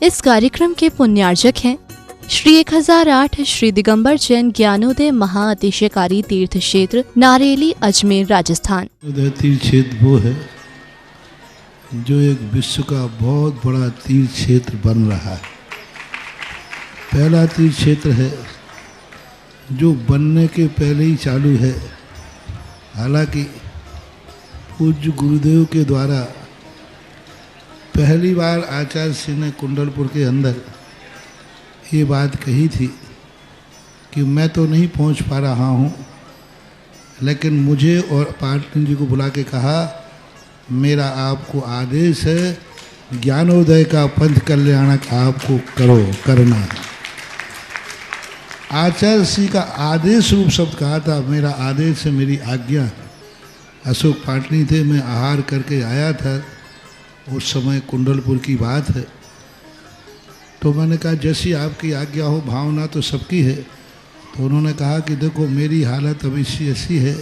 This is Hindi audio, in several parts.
इस कार्यक्रम के पुण्यार्जक हैं श्री 1008 श्री दिगंबर जैन ज्ञानोदय महाअतिशयकारी तीर्थ क्षेत्र नारेली अजमेर राजस्थान। तीर्थ क्षेत्र वो है जो एक विश्व का बहुत बड़ा तीर्थ क्षेत्र बन रहा है। पहला तीर्थ क्षेत्र है जो बनने के पहले ही चालू है। हालांकि पूज्य गुरुदेव के द्वारा पहली बार आचार्य श्री ने कुंडलपुर के अंदर ये बात कही थी कि मैं तो नहीं पहुंच पा रहा हूं, लेकिन मुझे और पाटनी जी को बुला के कहा मेरा आपको आदेश है, ज्ञानोदय का पंथ कल्याणक आपको करना है। आचार्य श्री का आदेश रूप शब्द कहा था, मेरा आदेश है, मेरी आज्ञा। अशोक पाटनी थे, मैं आहार करके आया था, उस समय कुंडलपुर की बात है। तो मैंने कहा जैसी आपकी आज्ञा हो, भावना तो सबकी है। तो उन्होंने कहा कि देखो मेरी हालत अभी ऐसी है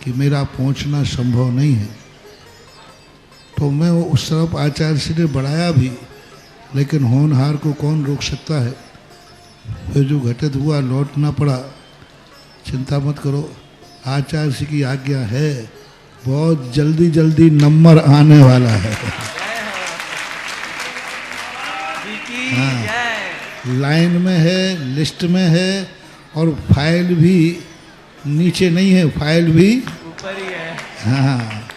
कि मेरा पहुंचना संभव नहीं है। तो मैं वो उस तरफ आचार्य श्री ने बढ़ाया भी, लेकिन होनहार को कौन रोक सकता है। फिर जो घटित हुआ लौटना पड़ा। चिंता मत करो, आचार्य श्री की आज्ञा है, बहुत जल्दी जल्दी नंबर आने वाला है। हाँ, लाइन में है, लिस्ट में है, और फाइल भी नीचे नहीं है, फाइल भी ऊपर ही है। हाँ,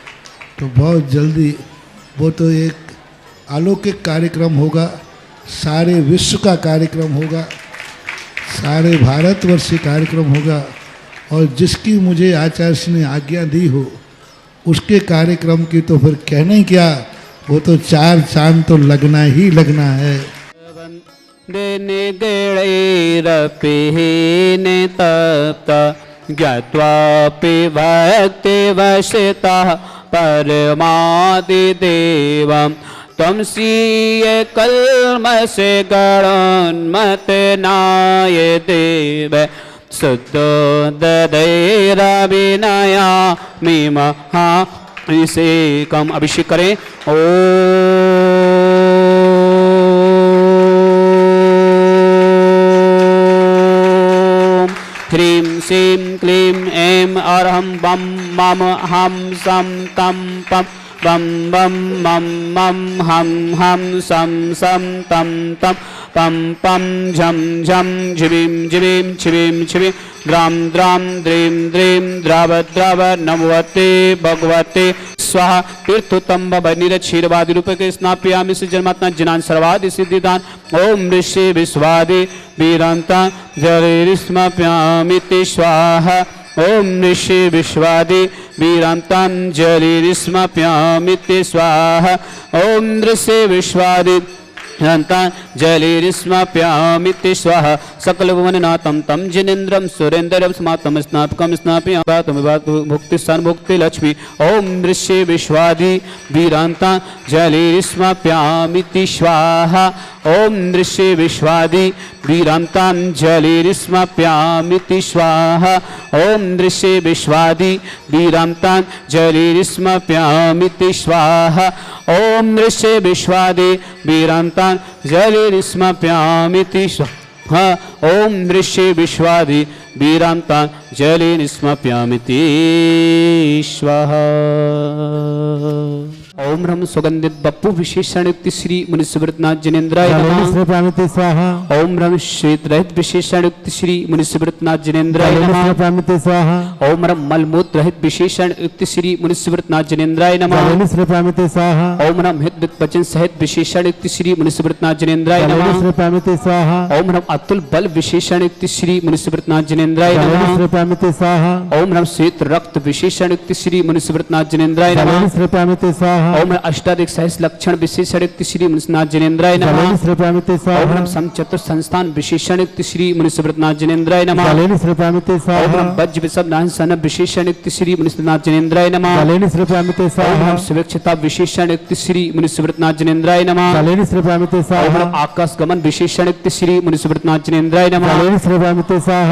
तो बहुत जल्दी वो तो एक अलौकिक कार्यक्रम होगा, सारे विश्व का कार्यक्रम होगा, सारे भारतवर्ष का कार्यक्रम होगा। और जिसकी मुझे आचार्य ने आज्ञा दी हो उसके कार्यक्रम की तो फिर कहना ही क्या, वो तो 4 चांद तो लगना ही लगना है। ज्ञात्वापि भक्तिवशितः परमादिदेवं त्वं स्वीय कल्मषे गणोन्मतनाय देव शुद्धोदयैरविनयामि महाभिषेकम्। अभिषेक करें। ह्रीं श्रीं क्लीं ऐं अरहं बम मम हम सम तम पम बम बम मम मम हम हम सम सम तम तम पम पम झम झम झिवीं झिवीं छिवीं छिवीं द्रां द्रां द्रीं द्रीं द्रव द्रव नमवते भगवते स्वाहा। तीर्थोत्तम निरक्षीरवादि रूप के स्नापयामि से जन्मात्मा जिनान सर्वादि सिद्धिदान। ओम ऋषि विश्वादि वीरांता जलिस्मप्यामिति स्वाहा। ओम ऋषि विश्वादि वीरांतांजलिस्मप्यामिति स्वाहा। ओम ऋषि विश्वादि जलिस्मप्यामिति स्वाहा। सकल भुवननाथं तं जिनेन्द्रं सुरेन्द्रं स्मातं स्नापकं स्नापयामि भुक्ति सर्वभुक्ति लक्ष्मी। ओम ऋषि विश्वादि वीरांता जलिस्मप्यामिति स्वाहा। ओम ऋषि विश्वादि वीरांतांजलिस्मप्यामिति स्वाहा। ओम ऋषि विश्वादि वीरांतांजलिस्मप्यामिति स्वाहा। ओम ऋषि विश्वादि वीरांतांजलिस्मप्यामिति स्वाहा। ओम ऋषि विश्वादि वीरांतांजलिस्मप्यामिति स्वाहा। ओम रम सुगंधित बप्पु विशेषण युक्त श्री मुनिसुव्रतनाथ जिनेन्द्राय नमः स्वाहा। ओम रम श्वेत रहित विशेषण युक्त श्री मुनिसुव्रतनाथ जिनेन्द्राय नमः स्वाहा। ओम रम मलमूत्र रहित विशेषण युक्त श्री मुनिसुव्रतनाथ जिनेन्द्राय नमः स्वाहा। ओम रम हित वचन सहित विशेषण युक्त श्री मुनिसुव्रतनाथ जिनेन्द्राय नमः स्वाहा। ओम रम अतुल बल विशेषण युक्त श्री मुनिसुव्रतनाथ जिनेन्द्राय नमः स्वाहा। ओम रम श्वेत रक्त विशेषण युक्त श्री मुनिसुव्रतनाथ जिनेन्द्राय नमः स्वाहा। ओम अष्टाधिक सहस लक्षण विशेषण युक्त श्री मुनिसुव्रतनाथ जिनेन्द्राय नमः। ओम समचतुर संस्थान विशेषण युक्त श्री मुनिसुव्रतनाथ जिनेन्द्राय नमः। ओम वज्र विशद नाहन सन विशेषण युक्त श्री मुनिसुव्रतनाथ जिनेन्द्राय नमः। ओम सुविक्षता विशेषण युक्त श्री मुनिसुव्रतनाथ जिनेन्द्राय नमः। ओम आकाश गमन विशेषण युक्त श्री मुनिसुव्रतनाथ जिनेन्द्राय नमः।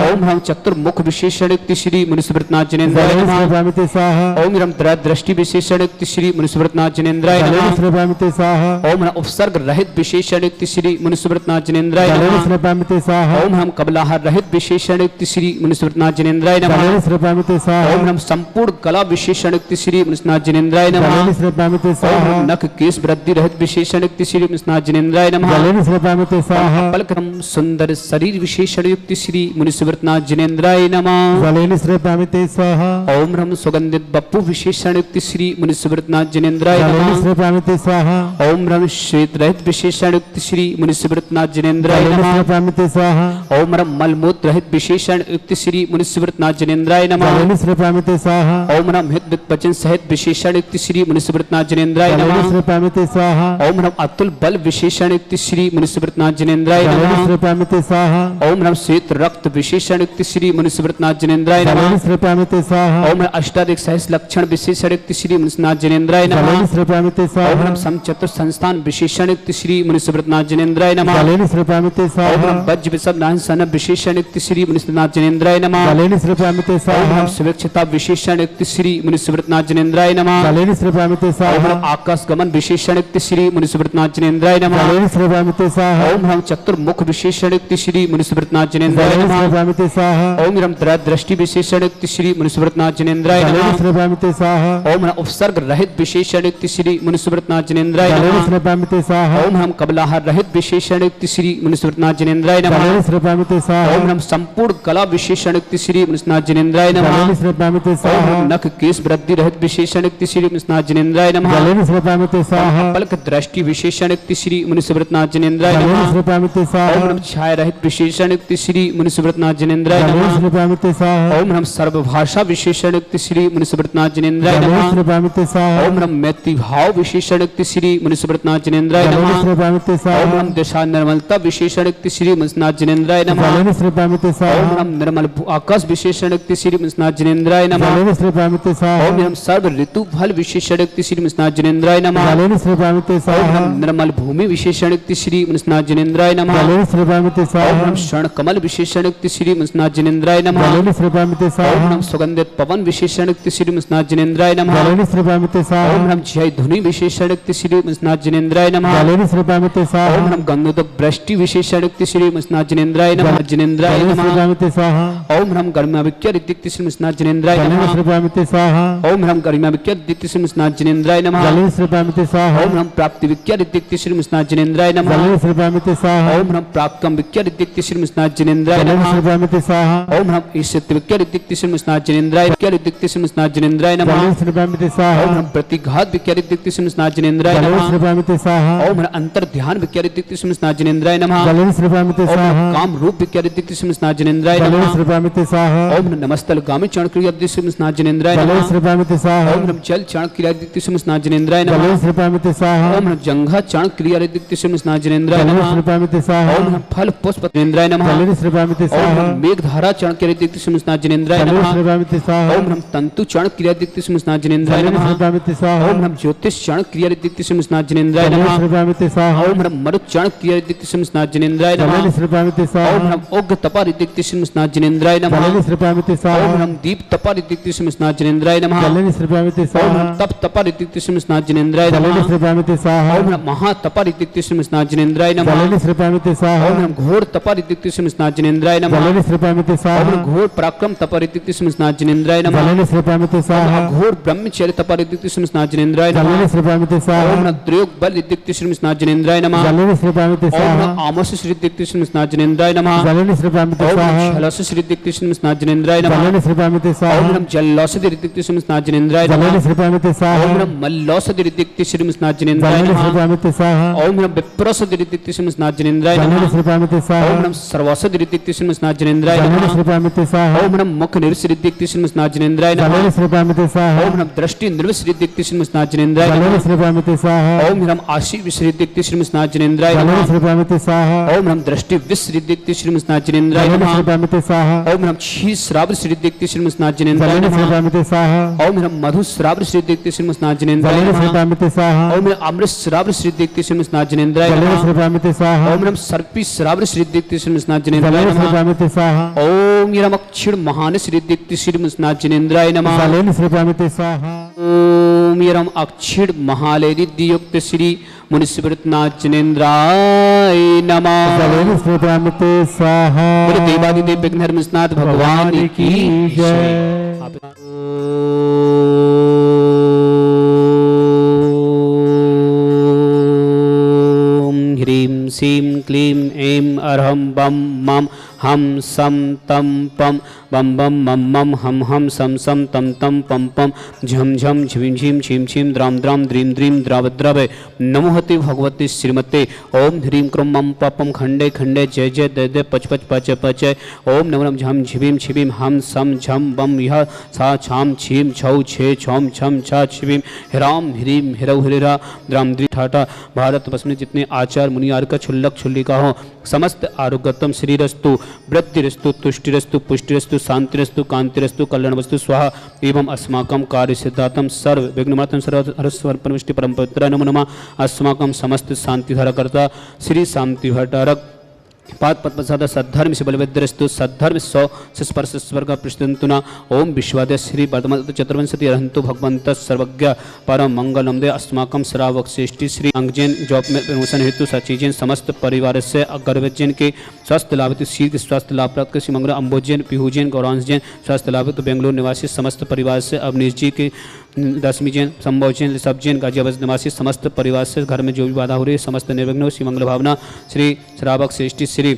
ओम हम चतुर्मुख विशेषण युक्त श्री मुनिसुव्रतनाथ जिनेन्द्राय नमः। ओम दृष्टि विशेषण युक्त श्री मुनिसुव्रतनाथ मुनिसुब्रतनाथ जिनेन्द्राय जलेन नमः श्रपामिते स्वाहा ओम नमः उपसर्ग रहित विशेषण युक्त श्री मुनिसुब्रतनाथ जिनेन्द्राय जलेन नमः श्रपामिते स्वाहा ओम हम कबलाहार रहित विशेषण युक्त श्री मुनिसुब्रतनाथ जिनेन्द्राय नमः जलेन श्रपामिते स्वाहा ओम हम संपूर्ण कला विशेषण युक्त श्री मुनिसुब्रतनाथ जिनेन्द्राय नमः जलेन श्रपामिते ओम स्वाहा हम नख केश वृद्धि रहित विशेषण युक्त श्री मुनिसुब्रतनाथ जिनेन्द्राय नमः जलेन श्रपामिते स्वाहा पलक्रम सुंदर शरीर विशेषण युक्त श्री मुनिसुब्रतनाथ जिनेन्द्राय नमः जलेन श्रपामिते स्वाहा ओम हम सुगंधित बप्पू विशेषण युक्त श्री मुनिसुब्रतनाथ जिनेन्द्राय जलेन नमः श्रपामिते स्वाहा ओम रम श्वेत रहित विशेषण युक्त श्री मुनिसुब्रतनाथ जिनेन्द्राय जलेन नमः श्रपामिते स्वाहा ओम रम मलमूत्र रहित विशेषण युक्त श्री मुनिसुब्रतनाथ जिनेन्द्राय नमः जलेन श्रपामिते स्वाहा ओम रम हित वचन सहित विशेषण युक्त श्री मुनिसुब्रतनाथ जिनेन्द्राय जलेन नमः श्रपामिते स्वाहा ओम रम अतुल बल विशेषण युक्त श्री मुनिसुब्रतनाथ जिनेन्द्राय जलेन नमः श्रपामिते स्वाहा ओम रम श्वेत रक्त विशेषण युक्त श्री मुनिसुब्रतनाथ जिनेन्द्राय जलेन नमः श्रपामिते स्वाहा ओम रम अष्टाधिक सहस्र लक्षण विशेषण युक्त श्री मुनिसुब्रतनाथ जिनेन्द्राय नमः जलेन श्रपामिते ओम स्वाहा रम समचतुर संस्थान विशेषण युक्त श्री मुनिसुब्रतनाथ जिनेन्द्राय नमः जलेन श्रपामिते ओम स्वाहा रम वज्र विशद नाहन सन विशेषण युक्त श्री मुनिसुब्रतनाथ जिनेन्द्राय नमः जलेन श्रपामिते ओम स्वाहा रम सुविक्षता विशेषण युक्त श्री मुनिसुब्रतनाथ जिनेन्द्राय नमः जलेन श्रपामिते ओम स्वाहा रम आकाश गमन विशेषण युक्त श्री मुनिसुब्रतनाथ जिनेन्द्राय नमः जलेन श्रपामिते स्वाहा ओम रम चतुर्मुख विशेषण युक्त श्री मुनिसुब्रतनाथ जिनेन्द्राय जलेन नमः श्रपामिते स्वाहा ओम रम दृष्टि विशेषण युक्त श्री मुनिसुब्रतनाथ जिनेन्द्राय जलेन नमः श्रपामिते स्वाहा ओम रम उपसर्ग रहित विशेषण युक्त श्री मुनिसुब्रतनाथ जिनेन्द्राय जलेन नमः श्रपामिते स्वाहा ओम हम कबलाहार रहित विशेषण युक्त श्री मुनिसुब्रतनाथ जिनेन्द्राय नमः जलेन श्रपामिते स्वाहा ओम हम संपूर्ण कला विशेषण युक्त श्री मुनिसुब्रतनाथ जिनेन्द्राय नमः जलेन श्रपामिते ओम स्वाहा हम नख केश वृद्धि रहित विशेषण युक्त श्री मुनिसुब्रतनाथ जिनेन्द्राय नमः जलेन श्रपामिते स्वाहा पलक दृष्टि विशेषण युक्त श्री मुनिसुब्रतनाथ जिनेन्द्राय जलेन नमः श्रपामिते ओम स्वाहा हम छाया रहित विशेषण युक्त श्री मुनिसुब्रतनाथ जिनेन्द्राय जलेन नमः श्रपामिते स्वाहा ओम हम सर्वभाषा विशेषण युक्त श्री मुनिसुब्रतनाथ जिनेन्द्राय जलेन नमः श्रपामिते स्वाहा ओम हम मैत्री भाव विशेषण युक्त श्री मुनिसुब्रतनाथ जिनेन्द्राय जलेन नमः श्रपामिते ओम स्वाहा हम दिशा निर्मलता विशेषण युक्त श्री मुनिसुब्रतनाथ जिनेन्द्राय नमः जलेन श्रपामिते ओम स्वाहा हम निर्मल आकाश विशेषण युक्त श्री मुनिसुब्रतनाथ जिनेन्द्राय नमः जलेन श्रपामिते स्वाहा ओम हम सर्व ऋतु फल विशेषण युक्त श्री मुनिसुब्रतनाथ जिनेन्द्राय नमः जलेन श्रपामिते ओम स्वाहा हम निर्मल भूमि विशेषण युक्त श्री मुनिसुब्रतनाथ जिनेन्द्राय नमः जलेन श्रपामिते ओम स्वाहा हम शरण कमल विशेषण युक्त श्री मुनिसुब्रतनाथ जिनेन्द्राय नमः जलेन श्रपामिते ओम स्वाहा हम सुगंधित पवन विशेषण युक्त श्री मुनिसुब्रतनाथ जिनेन्द्राय नमः जलेन श्रपामिते ओम स्वाहा हम जय धुनि विशेषण युक्त श्री मुनिसुब्रतनाथ जिनेन्द्राय नमः जलेन श्रपामिते ओम स्वाहा हम गंगोदक वृष्टि विशेषण युक्त श्री मुनिसुब्रतनाथ जिनेन्द्राय नमः जिनेन्द्राय जलेन नमः श्रपामिते स्वाहा ओम हम गर्मा विक्य ऋतिक श्री मुनिसुब्रतनाथ जिनेन्द्राय जलेन नमः श्रपामिते स्वाहा ओम हम गरिमा विक्य ऋतिक श्री मुनिसुब्रतनाथ जिनेन्द्राय नमः जलेन श्रपामिते स्वाहा ओम हम प्राप्ति विक्य ऋतिक श्री मुनिसुब्रतनाथ जिनेन्द्राय नमः जलेन श्रपामिते स्वाहा ओम हम प्राप्तम विक्य ऋतिक श्री मुनिसुब्रतनाथ जिनेन्द्राय जलेन नमः श्रपामिते स्वाहा ओम हम ईश्वत विक्य ऋतिक श्री मुनिसुब्रतनाथ जिनेन्द्राय विक्य ऋतिक श्री मुनिसुब्रतनाथ जिनेन्द्राय नमः जलेन श्रपामिते ओम स्वाहा हम प्रतिघात विक्य ऋतिक श्री मुनिसुब्रतनाथ जिनेन्द्राय जलेन नमः श्रपामिते स्वाहा ओम हम अंतर ध्यान विक्य ऋतिक श्री मुनिसुब्रतनाथ जिनेन्द्राय नमः जलेन श्रपामिते ओम हम स्वाहा काम रूप विक्य ऋतिक श्री मुनिसुब्रतनाथ जिनेन्द्राय जलेन नमः श्रपामिते स्वाहा ओम नमस्तल गामी चरण क्रिया श्री मुनिसुब्रतनाथ जिनेन्द्राय जलेन नमः श्रपामिते स्वाहा ओम हम जल चरण क्रिया श्री मुनिसुब्रतनाथ जिनेन्द्राय नमः जलेन श्रपामिते स्वाहा ओम हम जंघा चरण क्रिया श्री मुनिसुब्रतनाथ जिनेन्द्राय जलेन नमः श्रपामिते स्वाहा ओम हम फल पुष्प जिनेन्द्राय नमः जलेन श्रपामिते ओम स्वाहा हम मेघधारा चरण क्रिया श्री मुनिसुब्रतनाथ जिनेन्द्राय जलेन नमः श्रपामिते स्वाहा ओम हम तंतु चरण क्रिया श्री मुनिसुब्रतनाथ जिनेन्द्राय जलेन नमः श्रपामिते स्वाहा ओम हम ज्योतिष चरण क्रिया श्री मुनिसुब्रतनाथ जिनेन्द्राय जलेन नमः श्रपामिते स्वाहा ओम हम मरुत चरण क्रिया श्री मुनिसुब्रतनाथ जिनेन्द्राय जलेन नमः श्रपामिते ओम स्वाहा हम उग्र तपा ऋतिक श्री मुनिसुब्रतनाथ जिनेन्द्राय नमः जलेन श्रपामिते ओम स्वाहा हम दीप तपा ऋतिक श्री मुनिसुब्रतनाथ जिनेन्द्राय नमः जलेन श्रपामिते ओम स्वाहा हम तप तपा ऋतिक श्री मुनिसुब्रतनाथ जिनेन्द्राय जलेन नमः श्रपामिते स्वाहा ओम हम महा तपा ऋतिक श्री मुनिसुब्रतनाथ जिनेन्द्राय नमः जलेन श्रपामिते स्वाहा ओम हम घोर तपा ऋतिक श्री मुनिसुब्रतनाथ जिनेन्द्राय नमः जलेन श्रपामिते ओम स्वाहा हम घोर पराक्रम तपा ऋतिक श्री मुनिसुब्रतनाथ जिनेन्द्राय नमः जलेन श्रपामिते ओम स्वाहा हम घोर ब्रह्मचर्य तपा ऋतिक श्री मुनिसुब्रतनाथ जिनेन्द्राय नमः जलेन श्रपामिते ओम स्वाहा हम द्रयोग बल ऋतिक श्री मुनिसुब्रतनाथ जिनेन्द्राय नमः जलेन श्रपामिते ओम स्वाहा हम आमोस श्री ऋतिक श्री मुनिसुब्रतनाथ जिनेन्द्राय नमः जलेन श्रपामिते ओम हम स्वाहा छलस श्री ऋतिक श्री मुनिसुब्रतनाथ जिनेन्द्राय नमः जलेन श्रपामिते ओम स्वाहा हम जल्लौषधि ऋतिक श्री मुनिसुब्रतनाथ जिनेन्द्राय नमः जलेन श्रपामिते ओम स्वाहा हम मल्लौषधि ऋतिक श्री मुनिसुब्रतनाथ जिनेन्द्राय जलेन नमः श्रपामिते स्वाहा ओम हम विप्रौषधि ऋतिक श्री मुनिसुब्रतनाथ जिनेन्द्राय जलेन नमः श्रपामिते ओम स्वाहा हम सर्वौषधि ऋतिक श्री मुनिसुब्रतनाथ जिनेन्द्राय जलेन नमः श्रपामिते स्वाहा ओम हम मुख निरस ऋतिक श्री मुनिसुब्रतनाथ जिनेन्द्राय नमः जलेन श्रपामिते स्वाहा ओम हम दृष्टि निर्वस ऋतिक श्री मुनिसुब्रतनाथ जिनेन्द्राय जलेन नमः श्रपामिते स्वाहा ओम हम आशी विश्रितिक श्री मुनिसुब्रतनाथ जिनेन्द्राय जलेन नमः श्रपामिते स्वाहा ओम हम दृष्टि विश्रितिक श्री मुनिसुब्रतनाथ जिनेन्द्राय जलेन नमः श्रपामिते स्वाहा ओम हम क्षीर श्राव श्रीदिक श्री मुनिसुब्रतनाथ जिनेन्द्राय जलेन नमः श्रपामिते स्वाहा ओम हम मधु श्राव श्रीदिक श्री मुनिसुब्रतनाथ जिनेन्द्राय जलेन नमः श्रपामिते स्वाहा ओम हम अमृत श्राव श्रीदिक श्री मुनिसुब्रतनाथ जिनेन्द्राय जलेन नमः श्रपामिते स्वाहा ओम हम सर्पी श्राव श्रीदिक श्री मुनिसुब्रतनाथ जिनेन्द्राय जलेन नमः श्रपामिते स्वाहा ओम यम अक्षर महान श्रीदिक श्री मुनिसुब्रतनाथ जिनेन्द्राय नमः जलेन श्रपामिते स्वाहा ओम नौमीरम अक्षीण महालयनिधियुक्त श्री मुनिस्मृतनाथ जिनेन्द्राय नमः। जलेन स्मृतामिते स्वाहा। बोलो देवादिदेव विघ्नहरनाथ भगवान की जय। ओम ह्रीं श्रीं क्लीं ऐं अरहं बम मम हम सम तम पम बम बम मम मम हम हम सम सम तम तम पम पम झम झम झिम झिम छिम छिम द्राम द्राम द्रीम द्रीम द्राव द्रव नमोहति भगवती श्रीमते। ओम ह्रीं क्रोम मम पपम खंडे खंडे जय जय दय दय पच पच पच पच। ओम नमः झम झिबिम छिबिम हम सम झम बम यह सा छाम छीम छौ छे छौम छम छा छिबिम हिराम ह्रीम हिरौ हिरा द्राम द्रि ठाटा। भारत वर्ष में जितने आचार मुनियार का छुल्लक छुल्लिका हो समस्त आरोग्यतम श्रीरस्तु वृद्धिरस्तु तुष्टिरस्तु पुष्टिरस्तु शांतिरस्तु कांतिरस्तु कल्याणवस्तु स्वाहा। एवं अस्माकं कार्य सिद्धार्थम सर्व विघ्नमर्तन सर्व हरस्वर परमिष्टि परम पवित्र नमो नमः। अस्माकं समस्त शांतिधारकर्ता श्री शांति भट्टारक पाद पद्मसादा सद्धर्म से बलविद्रस्तु सद्धर्म सौ स्पर्श स्वर्ग पृष्ठंतुना। ओम विश्वादय श्री वर्धमान चतुर्वंशति रहंतु भगवंत सर्वज्ञ परम मंगलम दे। अस्माकं श्रावक श्रेष्ठी श्री अंगजैन जॉब में प्रमोशन हेतु सचिजैन समस्त परिवार से गर्भजैन के स्वास्थ्य लाभ शीघ्र स्वास्थ्य लाभ प्राप्त श्री मंगल अंबोजैन पिहुजैन गौरांश जैन स्वास्थ्य लाभ बेंगलुरु निवासी समस्त परिवार से अवनीश जी के दसवीं जैन संभव जैन ऋषभ जैन गाजियाबाद निवासी समस्त परिवार से घर में जो भी बाधा हो रही है समस्त निर्विघ्न श्री मंगल भावना श्री श्रावक श्रेष्ठी श्री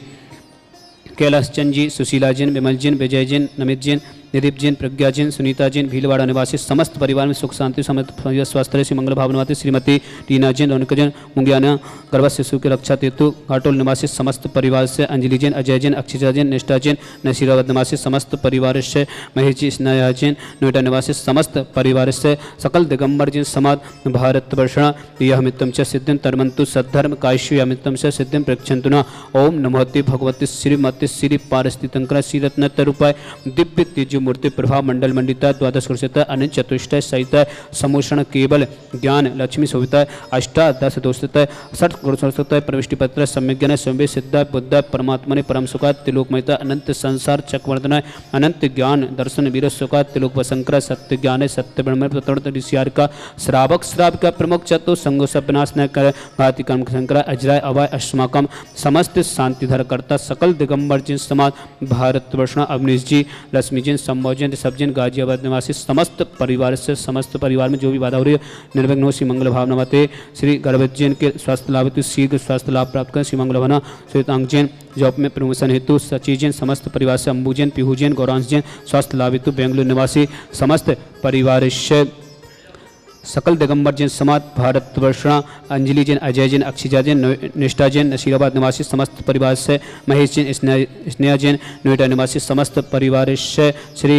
कैलाश चंद जी सुशीला जैन विमल जैन विजय जैन नमित जैन निदीप जैन प्रज्ञा जैन सुनीता जैन भीलवाड़ा निवासी समस्त परिवार में सुख शांति समस्त स्वास्थ्य श्री मंगल भावनावती श्रीमती टीना जैन रौनक जैन मुंगियाना गर्भ शिशु की रक्षा हेतु घाटोल निवासी समस्त परिवार से अंजलि जैन अजय जैन अक्षिता जैन निष्ठा जैन नसीराबाद निवासी समस्त परिवार से महेश जी स्नाया जैन नोएडा निवासी समस्त परिवार से सकल दिगंबर जैन समाज भारत वर्षण यहमितम च सिद्धिं तरमंतु सद्धर्म काश्य यमितम च सिद्धिं प्रक्षंतुना। ओम नमोते भगवती श्रीमती श्री पारस्थितंकर श्री रत्न रूपाय दिव्य तेज मूर्ति प्रभा मंडल मंडिता द्वादश कृषिता अनंत चतुष्टय सहिता समोषण केवल ज्ञान लक्ष्मी शोभिता अष्टादश दोषता षट गुरुता प्रविष्टि पत्र सम्यज्ञान स्वयं सिद्धा बुद्ध परमात्मा ने परम सुखा तिलोकमयता अनंत संसार चक्रवर्धन अनंत ज्ञान दर्शन वीर सुखा तिलोक वशंकर सत्य ज्ञान सत्य ब्रह्म ऋषियार का श्रावक श्राव का प्रमुख चतु संगो सपनाश न कर भाति कर्म शंकर अजराय अवाय अस्माकम समस्त शांतिधर करता सकल दिगंबर जिन समाज भारत वर्षण अवनीश जी लक्ष्मी जैन संभोजन सब्जन गाजियाबाद निवासी समस्त परिवार से समस्त परिवार में जो भी बाधा हो रही है निर्विघ्न हो श्री मंगल भावना मते श्री गर्भजैन के स्वास्थ्य लाभ हेतु शीघ्र स्वास्थ्य लाभ प्राप्त करें श्री मंगल भावना श्वेतांग जैन जॉब में प्रमोशन हेतु सचिजैन समस्त परिवार से अंबुजैन पिहुजैन गौरांश जैन स्वास्थ्य लाभ हेतु बेंगलुरु निवासी समस्त परिवार से सकल दिगंबर जैन समाज भारत वर्षणा अंजलि जैन अजय जैन अक्षिजा जैन निष्ठा जैन नसीराबाद निवासी समस्त परिवार से महेश जैन स्नेहा जैन नोएडा निवासी समस्त परिवार से श्री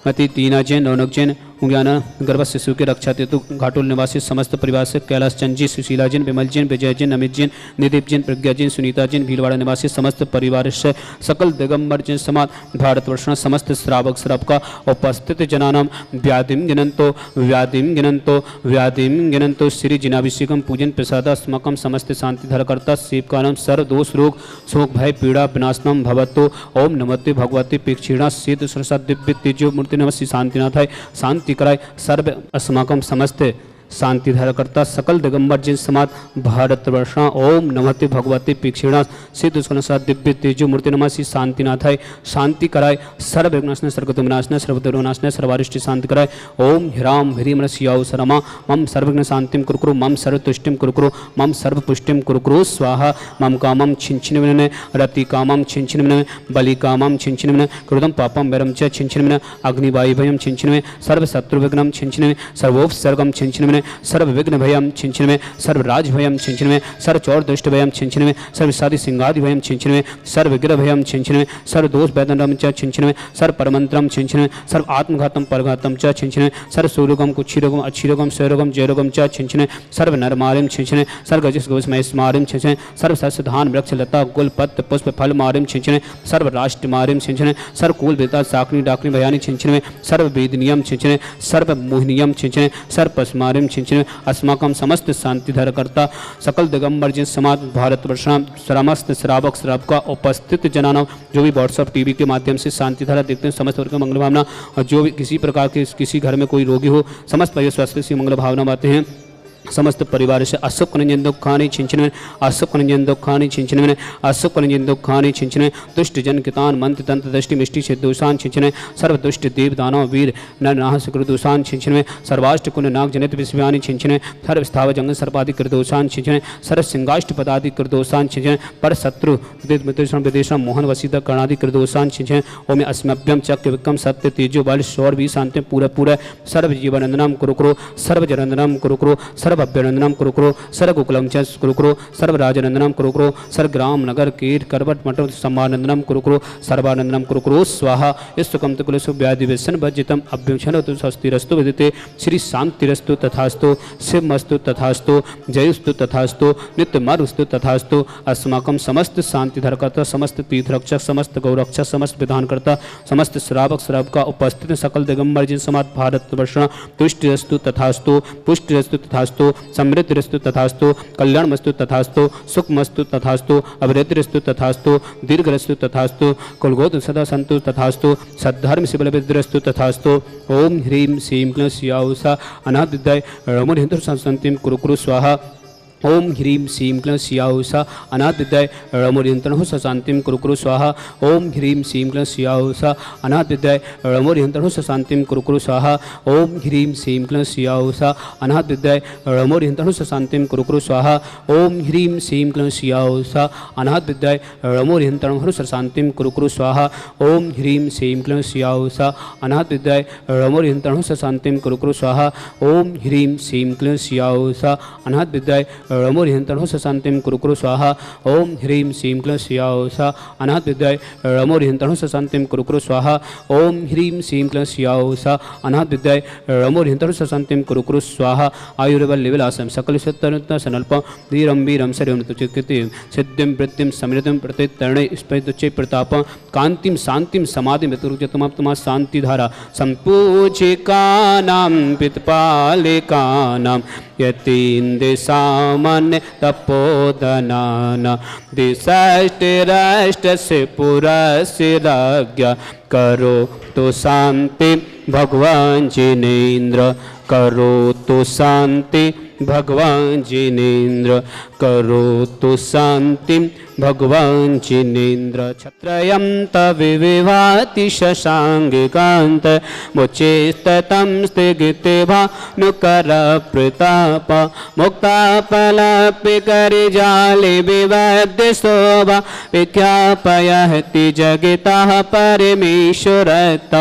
मती तीना जैन रौनक जैन मुंगियाना गर्भ शिशु के रक्षा हेतु घाटोल निवासी समस्त परिवार से कैलाश चंद जी सुशीला जैन विमल जैन विजय जैन अमित जैन निदीप जैन प्रज्ञा जैन सुनीता जैन भीलवाड़ा निवासी समस्त परिवार से सकल दिगंबर जैन समाज भारतवर्षण समस्त श्रावक श्राव का उपस्थित जनानाम व्याधिम गिनंतो श्री जिनाभिषेकम पूजन प्रसाद अस्माकम समस्त शांति धरकर्ता शिवकानम सर्व दोष रोग शोक भय पीड़ा विनाशनम भवतो। ओम नमस्ते भगवती पीक्षिणा सिद्ध सरसा दिव्य तेजो मूर्ति नमः शांतिनाथाय शांति कराय सर्व अस्माकम समस्त शांति धरकर्ता सकल दिगंबर जिन समाज भारत वर्षा। ओम नमस्ते भगवती पीक्षिणा सिद्ध सुनसा दिव्य तेजो मूर्ति नमः श्री शांतिनाथाय शांति कराय सर्व विघ्नाशन सर्वतोमनाशन सर्वतोनाशन सर्वारिष्ट शांति कराय। ओम ह्राम ह्रीम रस्याउ सरमा मम सर्वघ्न शांतिम कुरुकुरु मम सर्वतुष्टिम कुरुकुरु मम सर्वपुष्टिम कुरुकुरु स्वाहा। मम कामम छिंछिनविन रति कामम छिंछिनविन बलि कामम छिंछिनविन कृतम पापम वैरम च छिंछिनविन अग्निवायुभयम छिंछिनविन सर्व शत्रुविघ्नम छिंछिनविन सर्वोपसर्गम छिंछिनविन सर्व विघ्न भयम छिंछिनवे सर्व राज भयम छिंछिनवे सर्व चौर दुष्ट भयम छिंछिनवे सर्व साधि सिंगादि भयम छिंछिनवे सर्व गिर भयम छिंछिनवे सर्व दोष वेदनम च छिंछिनवे सर्व परमंत्रम छिंछिनवे सर्व आत्मघातम परघातम च छिंछिनवे सर्व सूरोगम कुक्षीरोगम अच्छीरोगम स्वरोगम जयरोगम च छिंछिनवे सर्व नरमारिम छिंछिनवे सर्व गजस गोस महेश मारिम छिंछिनवे सर्व सस्यधान वृक्ष लता गुल पत्र पुष्प फल मारिम छिंछिनवे सर्व राष्ट्र मारिम छिंछिनवे सर्व कुल बेता साकनी डाकनी भयानी छिंछिनवे सर्व वेदनियम छिंछिनवे सर्व मोहिनियम छिंछिनवे सर्व पशुमारिम छिंचने अस्माकं समस्त शांति धरकर्ता सकल दिगंबर जिन समाज भारत वर्षाम समस्त श्रावक श्रावका उपस्थित जनाना जो भी व्हाट्सअप टीवी के माध्यम से शांति धारा देखते हैं समस्त वर्ग मंगल भावना, और जो भी किसी प्रकार के किसी घर में कोई रोगी हो समस्त परिवार स्वास्थ्य से मंगल भावना बातें हैं समस्त परिवार से अशुभ निंजन दुखानि छिंचन अशुभ निंजन दुखानि छिंचन अशुभ निंजन दुखानि छिंचन दुष्ट जन कितान मंत्र तंत्र दृष्टि मिष्टि से दोषान छिंचन सर्व दुष्ट देव दानव वीर नर नाहस कृदोषान छिंचन सर्वाष्ट कुल नाग जनित विश्वानि छिंचन सर्व स्थाव जंग सर्पादि कृदोषान छिंचन सर्व सिंगाष्ट पदादि कृदोषान छिंचन पर शत्रु विदेशम मोहन वसीता कर्णादि कृदोषान छिंचन ओम अस्मभ्यम चक्र विक्रम सत्य तेजो बल शौर भी शांति पूरा पूरा सर्व जीवनंदनम कुरुकुरु सर्व जनंदनम कुरुकुरु सर्व अभ्यनंदनम कुरुकुरु सर्व गोकुलम च कुरुकुरु सर्व राजनंदनम कुरुकुरु सर्व ग्राम नगर कीट करवट मठ सम्मानंदनम कुरुकुरु सर्वानंदनम कुरुकुरु स्वाहा इष्टकम कुल व्याधि व्यसन भजितम अभ्यंशन स्वस्तिरस्तु विदिते श्री शांतिरस्तु तथास्तु शिवमस्तु तथास्तु जयस्तु तथास्तु नित्यमरुस्तु तथास्तु अस्माकं समस्त शांति धरकर्ता समस्त तीर्थरक्षक समस्त गौरक्षक समस्त विधानकर्ता समस्त श्रावक श्रावका उपस्थित सकल दिगंबर जिन समाज भारत वर्षण तुष्टिरस्तु तथास्तु पुष्टिरस्तु तथास्तु समृद्धिरस्तु तथास्तु कल्याणमस्तु तथास्तु सुखमस्तु तथास्तु अभिवृद्धिरस्तु तथास्तु दीर्घरस्तु तथास्तु कुलगोत सदा सन्तु तथास्तु सद्धर्म शिवलविद्रस्तु तथास्तु ओम ह्रीं श्रीं क्लीं स्याउषा अनादिद्याय रमोनिहंतु संसन्तिं कुरुकुरु स्वाहा ओम ह्रीं श्रीं क्लीं स्याउषा अनादिद्याय रमोनिहंतु शांतिं कुरुकुरु स्वाहा ओम ह्रीं श्रीं क्लीं स्याउषा अनादिद्याय रमोनिहंतु शांतिं कुरुकुरु स्वाहा ओम ह्रीं श्रीं क्लीं स्याउषा अनादिद्याय रमोनिहंतु शांतिं कुरुकुरु स्वाहा ओम ह्रीं श्रीं क्लीं स्याउषा अनादिद्याय रमोनिहंतु शांतिं कुरुकुरु स्वाहा ओम ह्रीं श्रीं क्लीं स्याउषा अनादिद्याय रमोनिहंतु शांतिं कुरुकुरु स्वाहा ओम ह्रीं श्रीं क्लीं स्याउषा अनादिद्याय रमोनिहंतु शांतिं कुरुकुरु स्वाहा ओम ह्रीं श्रीं क्लीं स्याउषा अनादिद्याय रमोनिहंतु शांतिं कुरुकुरु स्वाहा ओम ह्रीं श्रीं क्लीं स्याउषा अनादिद्याय रमोनिहंतु शांतिं कुरुकुरु स्वाहा आयुर्बलविलासं सकल सत्तरत्न सनल्प धीरं वीरं शरीरं तुचिकृति सिद्धिं वृत्तिं समृद्धिं प्रतितरणे स्फुटुच्चे प्रताप कांतिं शांतिं समाधिं तुरुजतमात्मा शांतिधारा संपूजिकानां पितपालिकानां यतीन्द्रसामान्य तपोधनाना दिशाष्टराष्ट्रस्य पुरस्य राज्ञा करो तो शांति भगवान जिनेन्द्र करो तो शांति भगवान जिनेन्द्र करो तो शांति भगवान जिनेन्द्र छत्रयं तविविभाति शशाङ्गिकान्त मुचेस्ततं स्थिगिते भानुकर प्रताप मुक्ताफलपिकरिजाले विवद्य शोभा विख्यापयति जगितः परमेश्वरत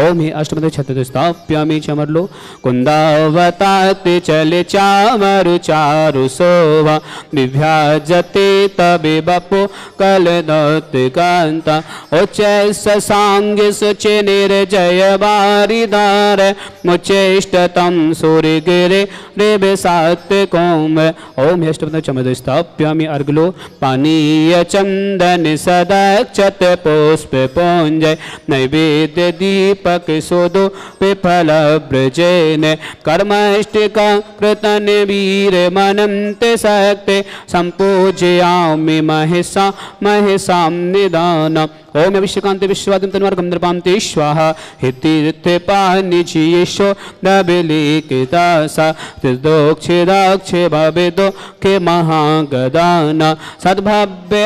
ओम ही अष्टपद छत्र स्थाप्यामि चमरलो कुन्दावताति चले चामरु चारु शोभा विभ्याजते तबि बपो कलदत्कान्ता उच्चैः सांगे सुचे निर्जय वारिदार मुचेष्टतं सूर्यगिरे रेबे सात्विकोम ओम अष्टपद चमद स्थाप्यामि अर्गलो पानीय चंदन सदक्षत पुष्प पुंजय नैवेद्य दीपक सुदो पिफल ब्रजेन कर्मष्टिका कृतन वीर मनन्ते शक्ति संपूजयामि महेशा महेशां निदान ओम अभिषेकांत विश्वादिं तन्वार्गं नृपान्ते स्वाहा हितीर्थे पानिचीयेशो नबिलिकितासा त्रिदोक्षे भवेदो के महागदान सद्भव्य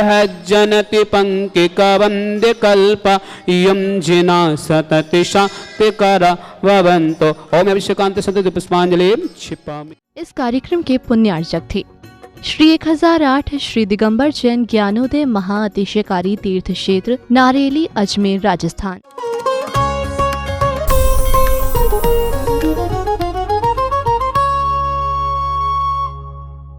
जनति पंकिकवन्द्य कल्प इयं जिना सतति शान्तिकरा भवन्तो ओम अभिषेकांत सतत पुष्पांजलि क्षिपामि। इस कार्यक्रम के पुण्यार्चक थे श्री 1008 श्री दिगंबर जैन ज्ञानोदय महाअतिशयकारी तीर्थ क्षेत्र नारेली अजमेर राजस्थान।